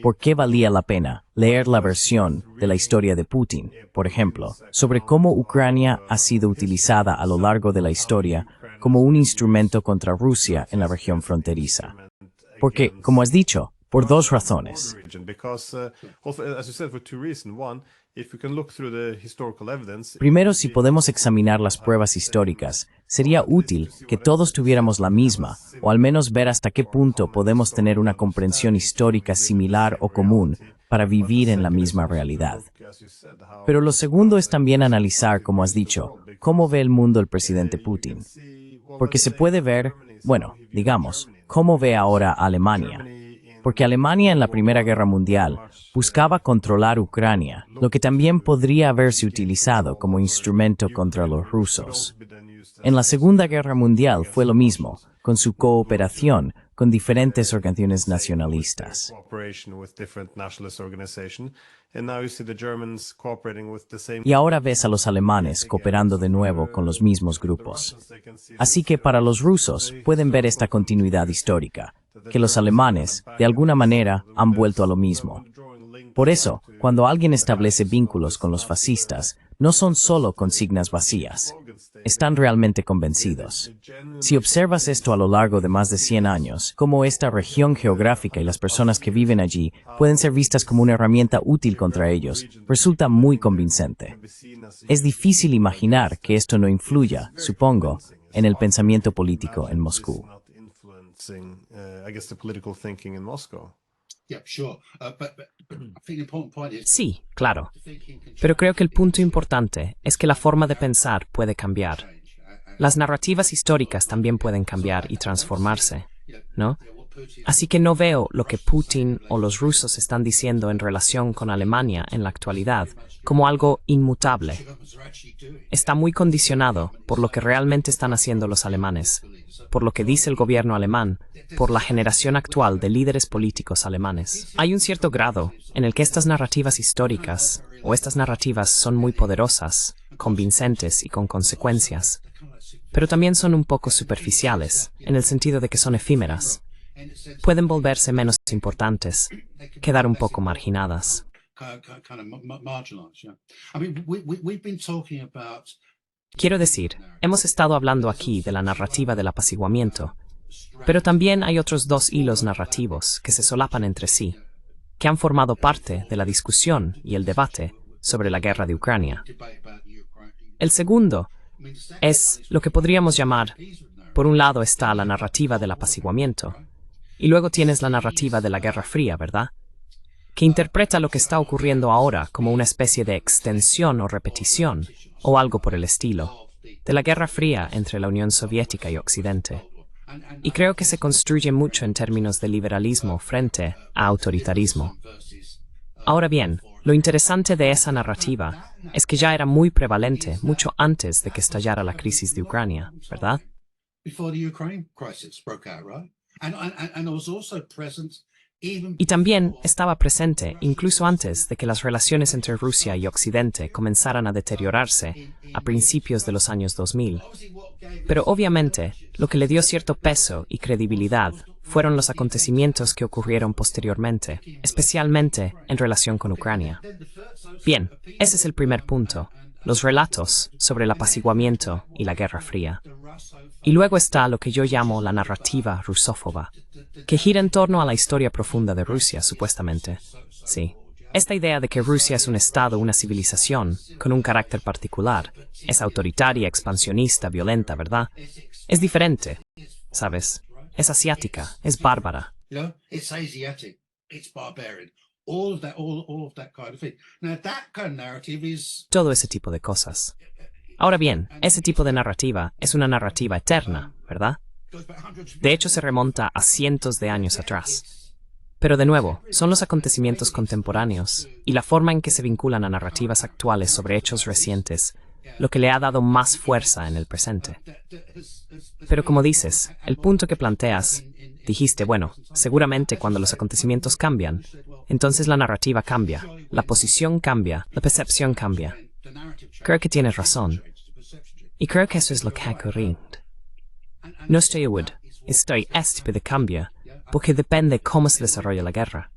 por qué valía la pena leer la versión de la historia de Putin, por ejemplo, sobre cómo Ucrania ha sido utilizada a lo largo de la historia como un instrumento contra Rusia en la región fronteriza. Porque, como has dicho, por dos razones. Primero, si podemos examinar las pruebas históricas, sería útil que todos tuviéramos la misma, o al menos ver hasta qué punto podemos tener una comprensión histórica similar o común para vivir en la misma realidad. Pero lo segundo es también analizar, como has dicho, cómo ve el mundo el presidente Putin. Porque se puede ver, bueno, digamos, cómo ve ahora a Alemania. Porque Alemania en la Primera Guerra Mundial buscaba controlar Ucrania, lo que también podría haberse utilizado como instrumento contra los rusos. En la Segunda Guerra Mundial fue lo mismo, con su cooperación con diferentes organizaciones nacionalistas. Y ahora ves a los alemanes cooperando de nuevo con los mismos grupos. Así que para los rusos pueden ver esta continuidad histórica, que los alemanes, de alguna manera, han vuelto a lo mismo. Por eso, cuando alguien establece vínculos con los fascistas, no son solo consignas vacías. Están realmente convencidos. Si observas esto a lo largo de más de 100 años, cómo esta región geográfica y las personas que viven allí pueden ser vistas como una herramienta útil contra ellos, resulta muy convincente. Es difícil imaginar que esto no influya, supongo, en el pensamiento político en Moscú. Sí, claro. Pero creo que el punto importante es que la forma de pensar puede cambiar. Las narrativas históricas también pueden cambiar y transformarse, ¿no? Así que no veo lo que Putin o los rusos están diciendo en relación con Alemania en la actualidad como algo inmutable. Está muy condicionado por lo que realmente están haciendo los alemanes, por lo que dice el gobierno alemán, por la generación actual de líderes políticos alemanes. Hay un cierto grado en el que estas narrativas históricas o estas narrativas son muy poderosas, convincentes y con consecuencias, pero también son un poco superficiales, en el sentido de que son efímeras. Pueden volverse menos importantes, quedar un poco marginadas. Quiero decir, hemos estado hablando aquí de la narrativa del apaciguamiento, pero también hay otros dos hilos narrativos que se solapan entre sí, que han formado parte de la discusión y el debate sobre la guerra de Ucrania. El segundo es lo que podríamos llamar, por un lado está la narrativa del apaciguamiento, y luego tienes la narrativa de la Guerra Fría, ¿verdad? Que interpreta lo que está ocurriendo ahora como una especie de extensión o repetición, o algo por el estilo, de la Guerra Fría entre la Unión Soviética y Occidente. Y creo que se construye mucho en términos de liberalismo frente a autoritarismo. Ahora bien, lo interesante de esa narrativa es que ya era muy prevalente mucho antes de que estallara la crisis de Ucrania, ¿verdad? Y también estaba presente incluso antes de que las relaciones entre Rusia y Occidente comenzaran a deteriorarse a principios de los años 2000. Pero obviamente, lo que le dio cierto peso y credibilidad fueron los acontecimientos que ocurrieron posteriormente, especialmente en relación con Ucrania. Bien, ese es el primer punto, los relatos sobre el apaciguamiento y la Guerra Fría. Y luego está lo que yo llamo la narrativa rusófoba, que gira en torno a la historia profunda de Rusia, supuestamente. Sí. Esta idea de que Rusia es un estado, una civilización, con un carácter particular, es autoritaria, expansionista, violenta, ¿verdad? Es diferente, ¿sabes? Es asiática, es bárbara. Todo ese tipo de cosas. Ahora bien, ese tipo de narrativa es una narrativa eterna, ¿verdad? De hecho, se remonta a cientos de años atrás. Pero de nuevo, son los acontecimientos contemporáneos y la forma en que se vinculan a narrativas actuales sobre hechos recientes lo que le ha dado más fuerza en el presente. Pero como dices, el punto que planteas, dijiste, bueno, seguramente cuando los acontecimientos cambian, entonces la narrativa cambia, la posición cambia, la percepción cambia. Creo que tienes razón. Y creo que eso es lo que ha ocurrido. No estoy seguro, este tipo de cambio, porque depende cómo se desarrolla la guerra.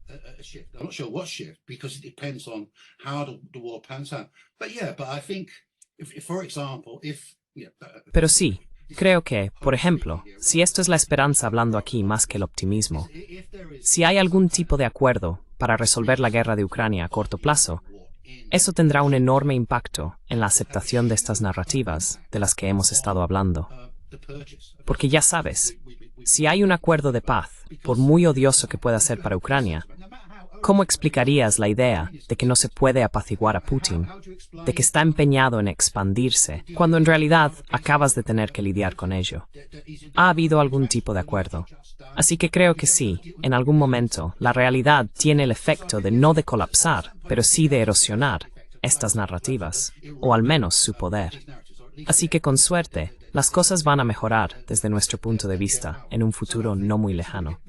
Pero sí, creo que, por ejemplo, si esto es la esperanza hablando aquí más que el optimismo, si hay algún tipo de acuerdo para resolver la guerra de Ucrania a corto plazo, eso tendrá un enorme impacto en la aceptación de estas narrativas de las que hemos estado hablando. Porque ya sabes, si hay un acuerdo de paz, por muy odioso que pueda ser para Ucrania, ¿cómo explicarías la idea de que no se puede apaciguar a Putin, de que está empeñado en expandirse, cuando en realidad acabas de tener que lidiar con ello? Ha habido algún tipo de acuerdo. Así que creo que sí, en algún momento, la realidad tiene el efecto de no de colapsar, pero sí de erosionar estas narrativas, o al menos su poder. Así que con suerte, las cosas van a mejorar desde nuestro punto de vista en un futuro no muy lejano.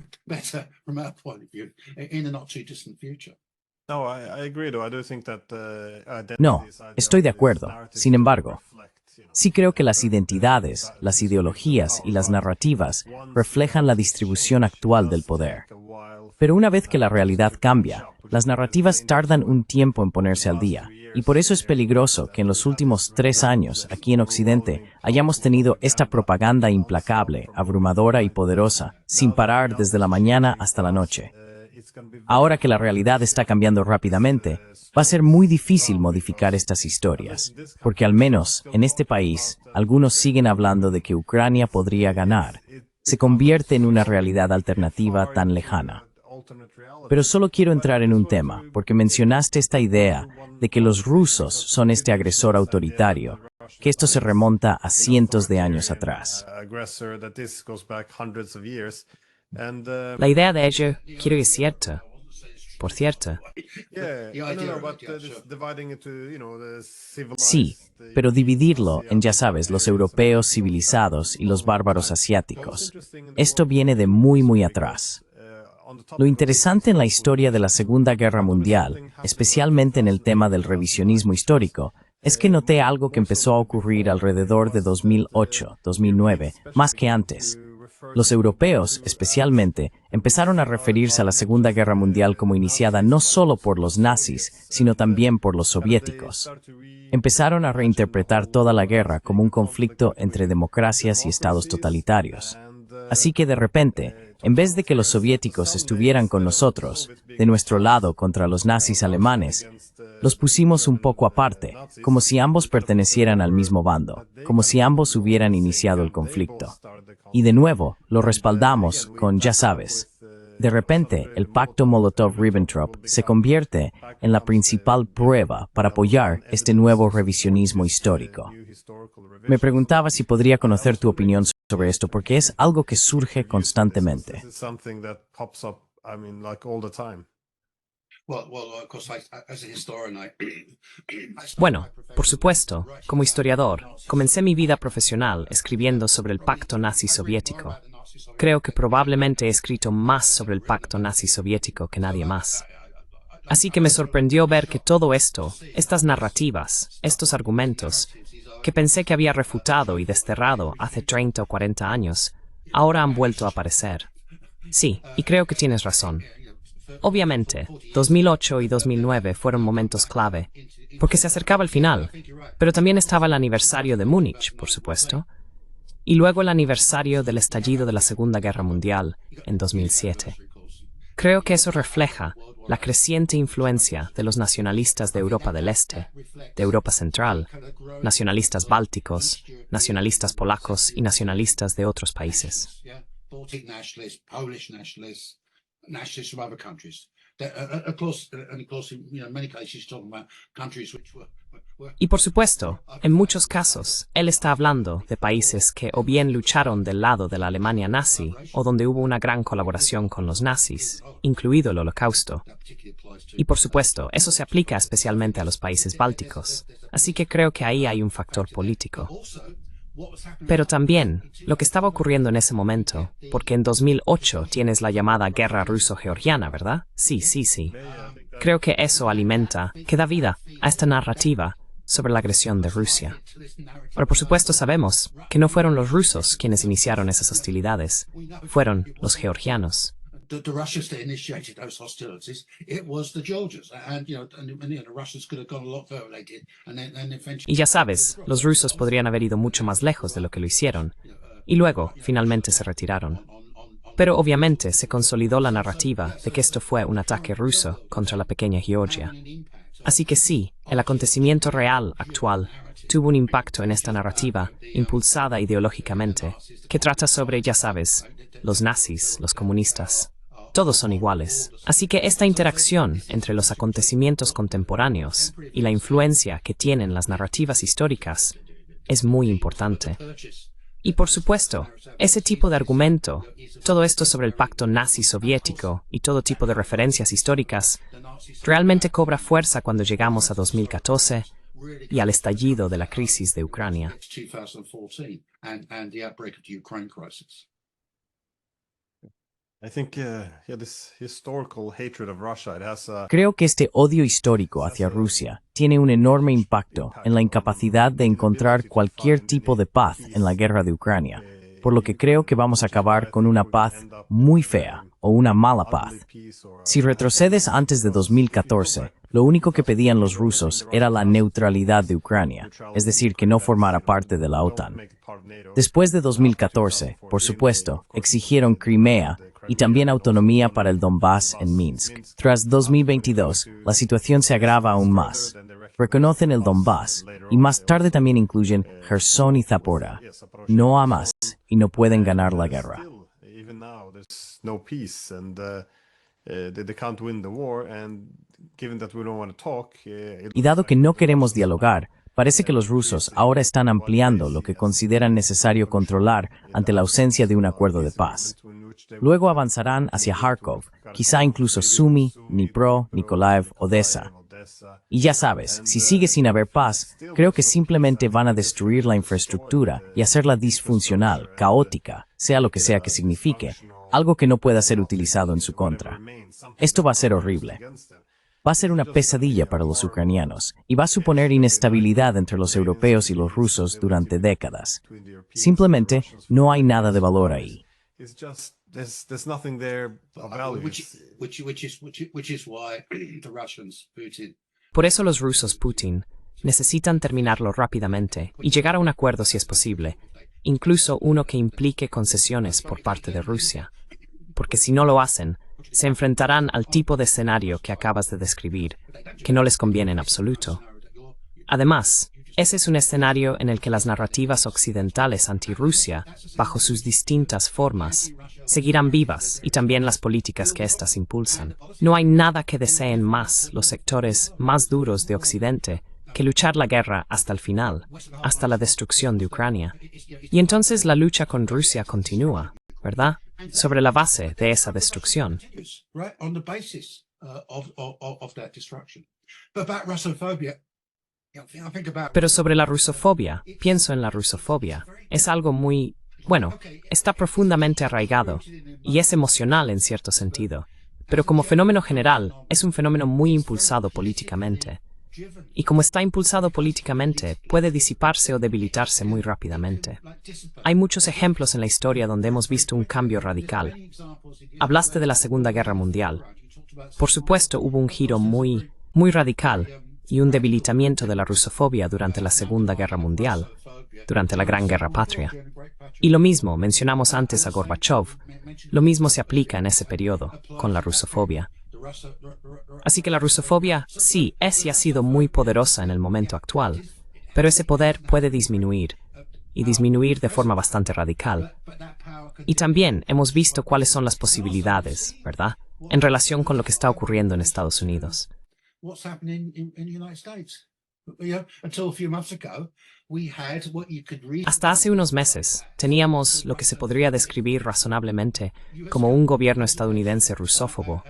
No, estoy de acuerdo. Sin embargo, sí creo que las identidades, las ideologías y las narrativas reflejan la distribución actual del poder. Pero una vez que la realidad cambia, las narrativas tardan un tiempo en ponerse al día. Y por eso es peligroso que en los últimos 3 años, aquí en Occidente, hayamos tenido esta propaganda implacable, abrumadora y poderosa, sin parar desde la mañana hasta la noche. Ahora que la realidad está cambiando rápidamente, va a ser muy difícil modificar estas historias, porque al menos en este país, algunos siguen hablando de que Ucrania podría ganar. Se convierte en una realidad alternativa tan lejana. Pero solo quiero entrar en un tema, porque mencionaste esta idea de que los rusos son este agresor autoritario, que esto se remonta a cientos de años atrás. La idea de ello, quiero que es cierta. Por cierto. Sí, pero dividirlo en, ya sabes, los europeos civilizados y los bárbaros asiáticos. Esto viene de muy atrás. Lo interesante en la historia de la Segunda Guerra Mundial, especialmente en el tema del revisionismo histórico, es que noté algo que empezó a ocurrir alrededor de 2008, 2009, más que antes. Los europeos, especialmente, empezaron a referirse a la Segunda Guerra Mundial como iniciada no solo por los nazis, sino también por los soviéticos. Empezaron a reinterpretar toda la guerra como un conflicto entre democracias y estados totalitarios. Así que de repente, en vez de que los soviéticos estuvieran con nosotros, de nuestro lado contra los nazis alemanes, los pusimos un poco aparte, como si ambos pertenecieran al mismo bando, como si ambos hubieran iniciado el conflicto. Y de nuevo, lo respaldamos con, ya sabes. De repente, el pacto Molotov-Ribbentrop se convierte en la principal prueba para apoyar este nuevo revisionismo histórico. Me preguntaba si podría conocer tu opinión sobre esto, porque es algo que surge constantemente. Bueno, por supuesto, como historiador, comencé mi vida profesional escribiendo sobre el pacto nazi-soviético. Creo que probablemente he escrito más sobre el pacto nazi-soviético que nadie más. Así que me sorprendió ver que todo esto, estas narrativas, estos argumentos, que pensé que había refutado y desterrado hace 30 o 40 años, ahora han vuelto a aparecer. Sí, y creo que tienes razón. Obviamente, 2008 y 2009 fueron momentos clave, porque se acercaba el final, pero también estaba el aniversario de Múnich, por supuesto, y luego el aniversario del estallido de la Segunda Guerra Mundial, en 2007. Creo que eso refleja la creciente influencia de los nacionalistas de Europa del Este, de Europa Central, nacionalistas bálticos, nacionalistas polacos y nacionalistas de otros países. Y por supuesto, en muchos casos, él está hablando de países que o bien lucharon del lado de la Alemania nazi o donde hubo una gran colaboración con los nazis, incluido el Holocausto. Y por supuesto, eso se aplica especialmente a los países bálticos, así que creo que ahí hay un factor político. Pero también, lo que estaba ocurriendo en ese momento, porque en 2008 tienes la llamada Guerra Ruso-Georgiana, ¿verdad? Sí. Creo que eso alimenta, que da vida a esta narrativa sobre la agresión de Rusia. Ahora, por supuesto, sabemos que no fueron los rusos quienes iniciaron esas hostilidades, fueron los georgianos. Y ya sabes, los rusos podrían haber ido mucho más lejos de lo que lo hicieron, y luego, finalmente se retiraron. Pero obviamente se consolidó la narrativa de que esto fue un ataque ruso contra la pequeña Georgia. Así que sí, el acontecimiento real actual tuvo un impacto en esta narrativa, impulsada ideológicamente, que trata sobre, ya sabes, los nazis, los comunistas. Todos son iguales. Así que esta interacción entre los acontecimientos contemporáneos y la influencia que tienen las narrativas históricas es muy importante. Y por supuesto, ese tipo de argumento, todo esto sobre el pacto nazi-soviético y todo tipo de referencias históricas, realmente cobra fuerza cuando llegamos a 2014 y al estallido de la crisis de Ucrania. Creo que este odio histórico hacia Rusia tiene un enorme impacto en la incapacidad de encontrar cualquier tipo de paz en la guerra de Ucrania, por lo que creo que vamos a acabar con una paz muy fea o una mala paz. Si retrocedes antes de 2014, lo único que pedían los rusos era la neutralidad de Ucrania, es decir, que no formara parte de la OTAN. Después de 2014, por supuesto, exigieron Crimea y también autonomía para el Donbass en Minsk. Tras 2022, la situación se agrava aún más. Reconocen el Donbass y más tarde también incluyen Kherson y Zaporá. No hay más y no pueden ganar la guerra. Y dado que no queremos dialogar, parece que los rusos ahora están ampliando lo que consideran necesario controlar ante la ausencia de un acuerdo de paz. Luego avanzarán hacia Kharkov, quizá incluso Sumy, Dnipro, Nikolaev, Odessa. Y ya sabes, si sigue sin haber paz, creo que simplemente van a destruir la infraestructura y hacerla disfuncional, caótica, sea lo que sea que signifique, algo que no pueda ser utilizado en su contra. Esto va a ser horrible. Va a ser una pesadilla para los ucranianos y va a suponer inestabilidad entre los europeos y los rusos durante décadas. Simplemente no hay nada de valor ahí. Por eso los rusos Putin necesitan terminarlo rápidamente y llegar a un acuerdo si es posible, incluso uno que implique concesiones por parte de Rusia. Porque si no lo hacen, se enfrentarán al tipo de escenario que acabas de describir, que no les conviene en absoluto. Además, ese es un escenario en el que las narrativas occidentales anti-Rusia, bajo sus distintas formas, seguirán vivas y también las políticas que éstas impulsan. No hay nada que deseen más los sectores más duros de Occidente que luchar la guerra hasta el final, hasta la destrucción de Ucrania. Y entonces la lucha con Rusia continúa, ¿verdad? Sobre la base de esa destrucción. Pero sobre la rusofobia, pienso en la rusofobia. Es algo muy, está profundamente arraigado y es emocional en cierto sentido. Pero como fenómeno general, es un fenómeno muy impulsado políticamente. Y como está impulsado políticamente, puede disiparse o debilitarse muy rápidamente. Hay muchos ejemplos en la historia donde hemos visto un cambio radical. Hablaste de la Segunda Guerra Mundial. Por supuesto, hubo un giro muy radical, y un debilitamiento de la rusofobia durante la Segunda Guerra Mundial, durante la Gran Guerra Patria. Y lo mismo, mencionamos antes a Gorbachev, lo mismo se aplica en ese periodo, con la rusofobia. Así que la rusofobia sí es y ha sido muy poderosa en el momento actual, pero ese poder puede disminuir, y disminuir de forma bastante radical. Y también hemos visto cuáles son las posibilidades, ¿verdad?, en relación con lo que está ocurriendo en Estados Unidos. Hasta hace unos meses, teníamos lo que se podría describir razonablemente como un gobierno estadounidense rusófobo,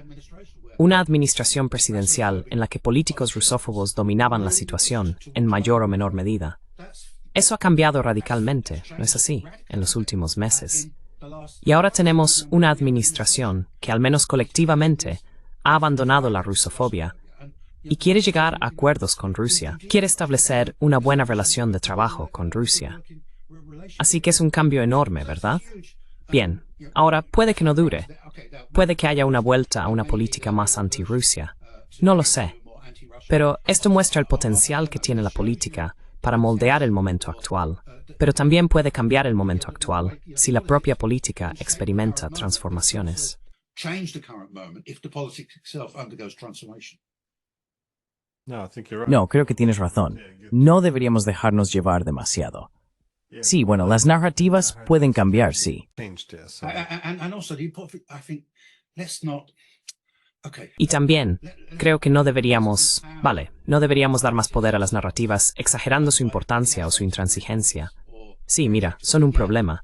una administración presidencial en la que políticos rusófobos dominaban la situación, en mayor o menor medida. Eso ha cambiado radicalmente, ¿no es así?, en los últimos meses. Y ahora tenemos una administración que, al menos colectivamente, ha abandonado la rusofobia y quiere llegar a acuerdos con Rusia, quiere establecer una buena relación de trabajo con Rusia. Así que es un cambio enorme, ¿verdad? Bien, ahora puede que no dure. Puede que haya una vuelta a una política más anti-Rusia. No lo sé. Pero esto muestra el potencial que tiene la política para moldear el momento actual. Pero también puede cambiar el momento actual si la propia política experimenta transformaciones. No, creo que tienes razón. No deberíamos dejarnos llevar demasiado. Sí, bueno, las narrativas pueden cambiar, sí. Y también, creo que no deberíamos dar más poder a las narrativas exagerando su importancia o su intransigencia. Sí, mira, son un problema.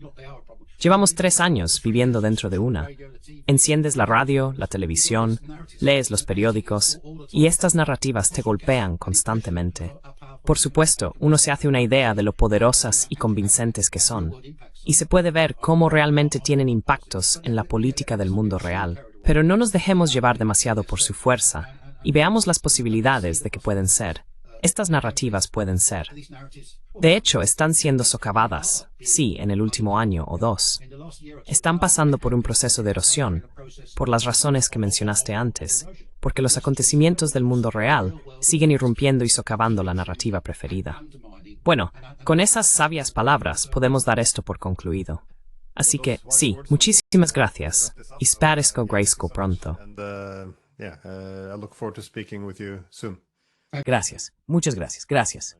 Llevamos 3 años viviendo dentro de una. Enciendes la radio, la televisión, lees los periódicos, y estas narrativas te golpean constantemente. Por supuesto, uno se hace una idea de lo poderosas y convincentes que son, y se puede ver cómo realmente tienen impactos en la política del mundo real. Pero no nos dejemos llevar demasiado por su fuerza, y veamos las posibilidades de que pueden ser. Estas narrativas pueden ser. De hecho, están siendo socavadas, sí, en el último año o 2. Están pasando por un proceso de erosión, por las razones que mencionaste antes, porque los acontecimientos del mundo real siguen irrumpiendo y socavando la narrativa preferida. Bueno, con esas sabias palabras podemos dar esto por concluido. Así que, sí, muchísimas gracias. Y spero Grayskull pronto. Gracias. Muchas gracias. Gracias.